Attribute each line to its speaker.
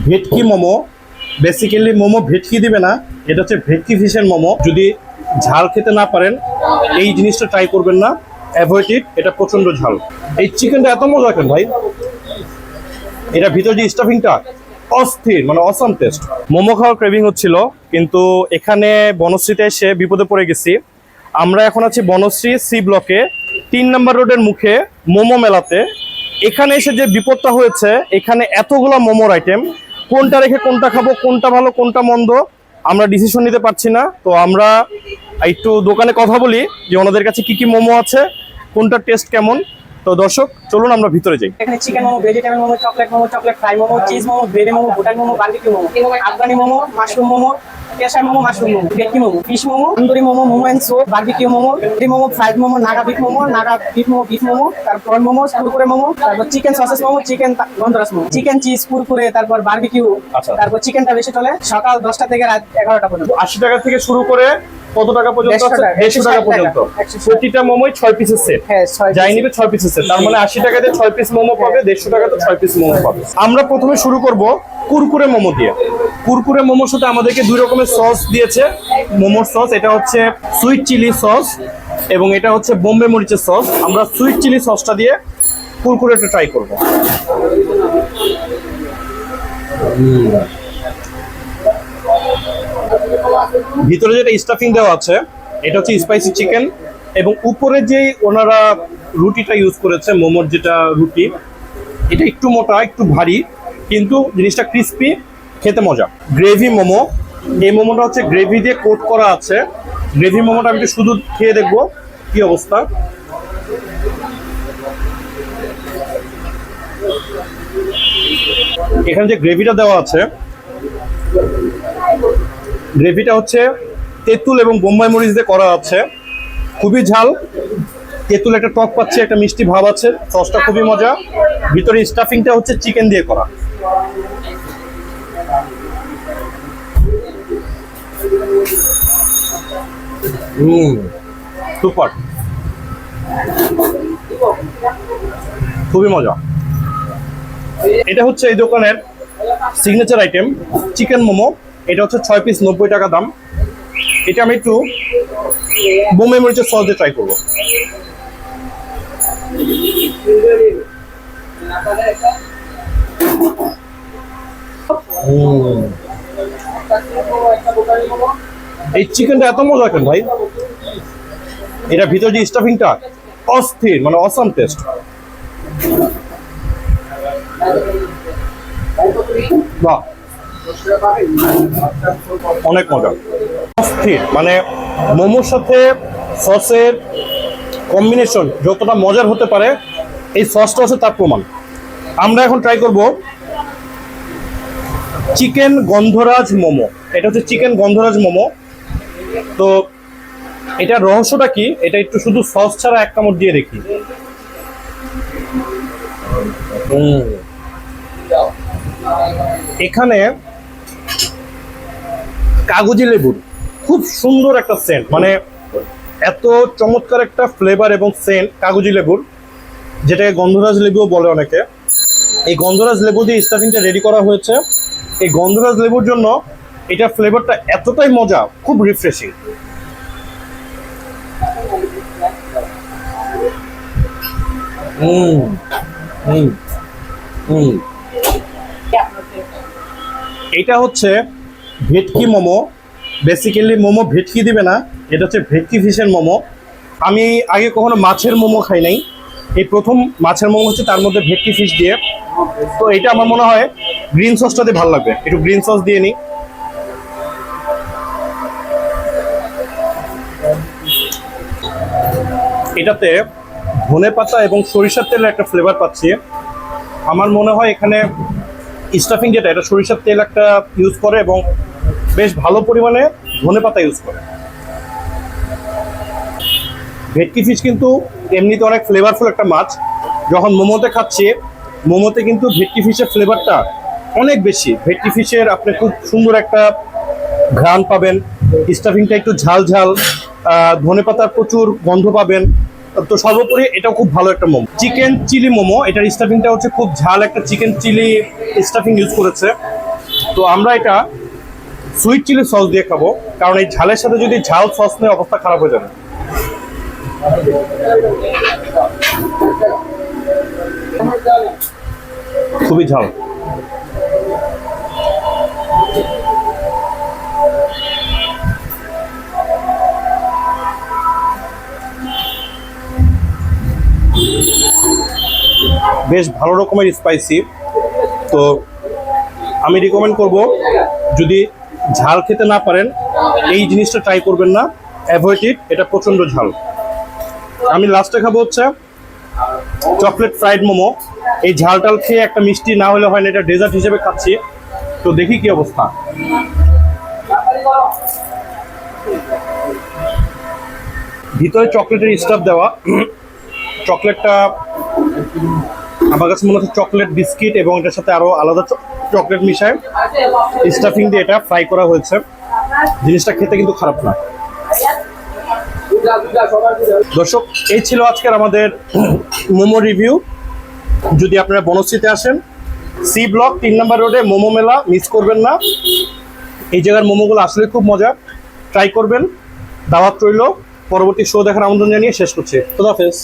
Speaker 1: ভেটকি মোমো, বেসিক্যালি মোমো ভেটকি দিবে না, এটা হচ্ছে ভেটকি ফিশের মোমো। যদি ঝাল খেতে না পারেন এই জিনিসটা ট্রাই করবেন না, অ্যাভয়েড ইট, এটা প্রচন্ড ঝাল। এই চিকেনটা এত মজা কেন ভাই, এটা ভিতরে যে স্টাফিংটা অস্থির, মানে অসাম টেস্ট। মোমো খাওয়ার ক্রেভিং হচ্ছিল, কিন্তু এখানে বনশ্রীতে এসে বিপদে পড়ে গেছি। আমরা এখন আছি বনশ্রী সি ব্লকে 3 নম্বর রোডের মুখে মোমো মেলাতে। এখানে এসে যে বিপদটা হয়েছে, এখানে এতগুলা মোমোর আইটেম, কোনটা রেখে কোনটা খাবো, কোনটা ভালো কোনটা মন্দ আমরা ডিসিশন নিতে পারছি না। তো আমরা একটু দোকানে কথা বলি যে ওনাদের কাছে কি কি মোমো আছে, কোনটা টেস্ট কেমন। তো দর্শক চলুন আমরা ভিতরে যাই।
Speaker 2: এখানে chicken momo, vegetable momo, chocolate fry momo, cheese momo, veg momo, Bhutan momo, barbecue momo, Afghani momo, mushroom momo, কেশর মোমো, মাশরুম মোমো, ভেটকি momo, fish momo, tandoori momo, momo and soup, barbecue momo, green momo, fried momo, Naga beef momo, beef momo, তারপর মোমো, কুরকুরে মোমো, তারপর চিকেন সসেস মোমো, চিকেন গন্ধরাস মোমো, চিকেন চিজ কুরকুরে, তারপর বারবিকিউ, তারপর চিকেনটা বেশি চলে সকাল 10টা থেকে রাত 11টা পর্যন্ত।
Speaker 1: 80 টাকা থেকে শুরু করে কত টাকা পর্যন্ত আছে? 150 টাকা পর্যন্ত। প্রতিটা মোমোই 6 পিসের সেট।
Speaker 2: হ্যাঁ,
Speaker 1: যাই নিবে 6 পিসের সেট, তার মানে 80 টাকাতে 6 পিস মোমো পাবে, 150 টাকাতে 6 পিস মোমো পাবে। আমরা প্রথমে শুরু করব কুরকুরে মোমো দিয়ে। কুরকুরে মোমোর সাথে আমাদেরকে 2 রকমের সস দিয়েছে মোমোর সস। এটা হচ্ছে সুইট চিলি সস এবং এটা হচ্ছে বোম্বে মরিচের সস। আমরা সুইট চিলি সসটা দিয়ে কুরকুরেটা ট্রাই করব। ভিতরে যেটা স্টাফিং দেওয়া আছে এটা হচ্ছে স্পাইসি চিকেন, এবং উপরে যে ওনারা রুটিটা ইউজ করেছে মোমোর, যেটা রুটি, এটা একটু মোটা একটু ভারী, কিন্তু জিনিসটা ক্রিস্পি, খেতে মজা। গ্রেভি মোমো, এই মোমোটা হচ্ছে গ্রেভি দিয়ে কোট করা আছে। গ্রেভি মোমোটা আমি একটু শুধু খেয়ে দেখবো কি অবস্থা। এখানে যে গ্রেভিটা দেওয়া আছে, গ্রেভিটা হচ্ছে তেঁতুল এবং বোম্বাই মরিচ দিয়ে করা আছে, খুবই ঝাল। তেঁতুল একটা টক পাচ্ছে, একটা মিষ্টি ভাব আছে, সসটা খুবই মজা। ভিতরে স্টাফিংটা হচ্ছে চিকেন দিয়ে করা। সুপার, খুবই মজা। এটা হচ্ছে এই দোকানের সিগনেচার আইটেম চিকেন মোমো। এটা হচ্ছে 6 পিস 90 টাকা দাম। এটা আমি একটু বোম্বে মরিচের সস দিয়ে ট্রাই করবো। এই চিকেনটা এত মজা কেন ভাই, এটা ভিতরে যে স্টাফিংটা অস্থির, মানে অসাম টেস্ট। বাহ, অনেক মজা, অস্থির। মানে মোমোর সাথে সসের কম্বিনেশন যতটা মজার হতে পারে, এই সসটা হচ্ছে তার প্রমাণ। আমরা এখন ট্রাই করব চিকেন গন্ধরাজ মোমো। এটা হচ্ছে চিকেন গন্ধরাজ মোমো। তো এটার রহস্যটা কি, এটা একটু শুধু সস ছাড়া এক কামড় দিয়ে দেখি। এখানে কাগজি লেবুর খুব সুন্দর একটা সেন্ট, মানে এত চমৎকার একটা ফ্লেভার এবং সেন্ট কাগজি লেবুর, যেটাকে গন্ধরাজ লেবুও বলে অনেকে। এই গন্ধরাজ লেবু দিয়ে স্টাফিংটা রেডি করা হয়েছে। এই গন্ধরাজ লেবুর জন্য এটা ফ্লেভারটা এতটাই মজা, খুব রিফ্রেশিং। এটা হচ্ছে ভেটকি মোমো। বেসিক্যালি মোমো ভেটকি দিবে না, এটা হচ্ছে ভেটকি ফিশের মোমো। আমি আগে কখনো মাছের মোমো খাই নাই, এই প্রথম মাছের মোমো হচ্ছে, তার মধ্যে ভেটকি ফিশ দিয়ে। তো এটা আমার মনে হয় গ্রিন সসটাতে ভালো লাগবে, একটু গ্রিন সস দিয়ে নিই। এটাতে ধনেপাতা এবং সরিষার তেলের একটা ফ্লেভার পাচ্ছি। আমার মনে হয় এখানে স্টাফিং যেটা, এটা সরিষার তেল একটা ইউজ করে এবং বেশ ভালো পরিমাণে ধনেপাতা ইউজ করে। ভেটকি ফিশ কিন্তু এমনিতে অনেক ফ্লেভারফুল একটা মাছ। যখন মোমোতে খাচ্ছি, মোমোতে কিন্তু ভেটকি ফিশের ফ্লেভারটা অনেক বেশি। ভেটকি ফিশের আপনি খুব সুন্দর একটা ঘ্রাণ পাবেন, স্টাফিংটা একটু ঝাল ঝাল, ধনেপাতার প্রচুর গন্ধ পাবেন। তো সর্বোপরি এটাও খুব ভালো একটা মোমো। চিকেন চিলি মোমো, এটার স্টাফিংটা হচ্ছে খুব ঝাল একটা চিকেন চিলি স্টাফিং ইউজ করেছে। তো আমরা এটা সুইট চিলি সস দিয়ে খাবো, কারণ এই ঝালের সাথে যদি ঝাল সস নেই অবস্থা খারাপ হয়ে যাবে। খুবই ঝাল। বেশ ভালো রকমের স্পাইসি। তো আমি রিকমেন্ড করব, যদি ঝাল খেতে না পারেন এই জিনিসটা ট্রাই করবেন না, অ্যাভয়েড ইট, এটা প্রচণ্ড ঝাল। আমি লাস্টে খাবো হচ্ছে চকলেট ফ্রাইড মোমো। এই ঝাল টাল খেয়ে একটা মিষ্টি না হলে হয় না, এটা ডেজার্ট হিসেবে খাচ্ছি। তো দেখি কি অবস্থা। ভিতরে চকলেটের স্টাফ দেওয়া, চকলেটটা আমার কাছে মনে হচ্ছে চকলেট বিস্কিট এবং এটার সাথে আরো আলাদা চকলেট মিশায় স্টাফিং দিয়ে এটা ফ্রাই করা হয়েছে। জিনিসটা খেতে কিন্তু খারাপ না। দর্শক, এই ছিল আজকের আমাদের মোমো রিভিউ। যদি আপনারা বনশ্রীতে আসেন, সি ব্লক 3 নম্বর রোডে মোমো মেলা মিস করবেন না। এই জায়গার মোমোগুলো আসলে খুব মজা, ট্রাই করবেন। দাওয়াত রইল। পরবর্তী শো দেখার আমন্ত্রণ জানিয়ে শেষ করছি। খোদা হাফেজ।